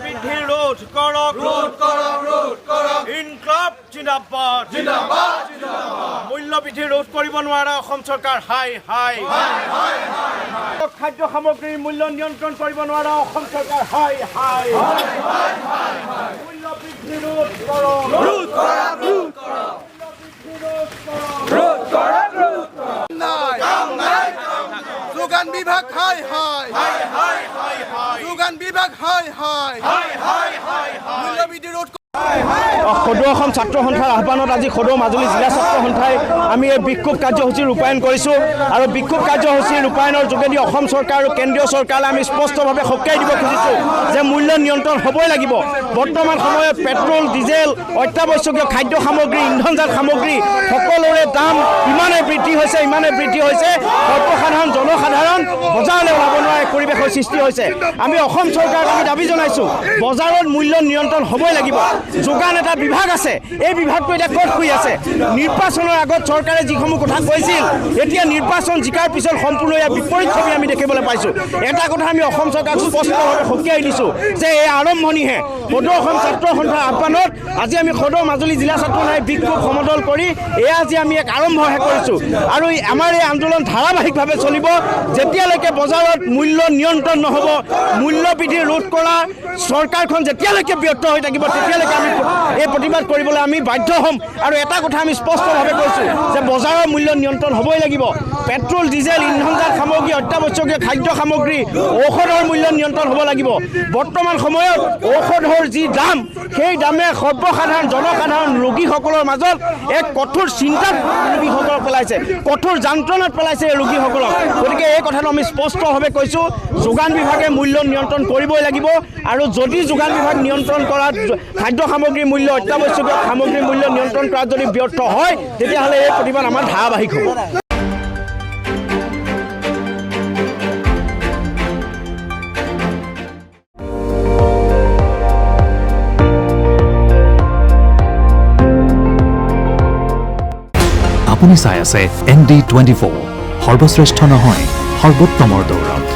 বৃদ্ধি ৰোধ কৰক ইনকলাব জিন্দাবাদ মূল্য বৃদ্ধি ৰোধ কৰিব নোৱাৰা অসম চৰকাৰ হাই হাই খাদ্য সামগ্ৰীৰ মূল্য নিয়ন্ত্ৰণ কৰিব নোৱাৰা অসম চৰকাৰ হাই হাই মূল্য বৃদ্ধি ৰোধ যোগান বিভাগ হাই যোগান বিভাগ হাই মূল্য বৃদ্ধি ৰোধ সদৌ অসম ছাত্ৰ সন্থাৰ আহ্বানত আজি সদৌ মাজুলী জিলা ছাত্ৰ সন্থাই আমি এই বিক্ষোভ কাৰ্যসূচী ৰূপায়ণ কৰিছোঁ আৰু বিক্ষোভ কাৰ্যসূচী ৰূপায়ণৰ যোগেদি অসম চৰকাৰ আৰু কেন্দ্ৰীয় চৰকাৰলৈ আমি স্পষ্টভাৱে সকীয়াই দিব খুজিছোঁ যে মূল্য নিয়ন্ত্ৰণ হ'বই লাগিব। বৰ্তমান সময়ত পেট্ৰল ডিজেল অত্যাৱশ্যকীয় খাদ্য সামগ্ৰী ইন্ধনজাত সামগ্ৰী সকলোৰে দাম ইমানেই বৃদ্ধি হৈছে সৰ্বসাধাৰণ জনসাধাৰণ বজাৰলৈ ওলাব নোৱাৰা পৰিৱেশৰ সৃষ্টি হৈছে। আমি অসম চৰকাৰক আমি দাবী জনাইছোঁ বজাৰত মূল্য নিয়ন্ত্ৰণ হ'বই লাগিব। যোগান এটা বিভাগ আছে, এই বিভাগটো এতিয়া ক'ত শুই আছে? নিৰ্বাচনৰ আগত চৰকাৰে যিসমূহ কথা কৈছিল এতিয়া নিৰ্বাচন জিকাৰ পিছত সম্পূৰ্ণ ইয়াৰ বিপৰীত ছবি আমি দেখিবলৈ পাইছোঁ। এটা কথা আমি অসম চৰকাৰক স্পষ্টভাৱে সকীয়াই দিছোঁ যে এই আৰম্ভণিহে সদৌ অসম ছাত্ৰ সন্থাৰ আহ্বানত আজি আমি সদৌ মাজুলী জিলা ছাত্ৰ সন্থাই বিক্ষোভ সমদল কৰি এয়া আজি আমি এক আৰম্ভহে কৰিছোঁ আৰু আমাৰ এই আন্দোলন ধাৰাবাহিকভাৱে চলিব যেতিয়ালৈকে বজাৰত মূল্য নিয়ন্ত্ৰণ নহ'ব, মূল্য বৃদ্ধি ৰোধ কৰা চৰকাৰখন যেতিয়ালৈকে ব্যৰ্থ হৈ থাকিব তেতিয়ালৈকে আমি এই প্ৰতিবাদ কৰিবলৈ আমি বাধ্য হ'ম। আৰু এটা কথা আমি স্পষ্টভাৱে কৈছোঁ যে বজাৰৰ মূল্য নিয়ন্ত্ৰণ হ'বই লাগিব। পেট্ৰল ডিজেল ইন্ধনজাত সামগ্ৰী অত্যাৱশ্যকীয় খাদ্য সামগ্ৰী ঔষধৰ মূল্য নিয়ন্ত্ৰণ হ'ব লাগিব। বৰ্তমান সময়ত ঔষধৰ যি দাম সেই দামে সৰ্বসাধাৰণ জনসাধাৰণ ৰোগীসকলৰ মাজত এক কঠোৰ চিন্তাত ৰোগীসকলক পেলাইছে, কঠোৰ যন্ত্ৰণাত পেলাইছে এই ৰোগীসকলক। গতিকে এই কথাটো আমি স্পষ্টভাৱে কৈছোঁ যোগান বিভাগে মূল্য নিয়ন্ত্ৰণ কৰিবই লাগিব আৰু যদি যোগান বিভাগ নিয়ন্ত্ৰণ কৰাত খাদ্য সামগ্ৰীৰ মূল্য অত্যাৱশ্যকীয় সামগ্ৰীৰ মূল্য নিয়ন্ত্ৰণ কৰাত যদি ব্যৰ্থ হয় তেতিয়াহ'লে এই প্ৰতিবাদ আমাৰ ধাৰাবাহিক হ'ব। আপুনি চাই আছে ND24 সৰ্বশ্ৰেষ্ঠ নহয় সৰ্বোত্তমৰ দৌৰত।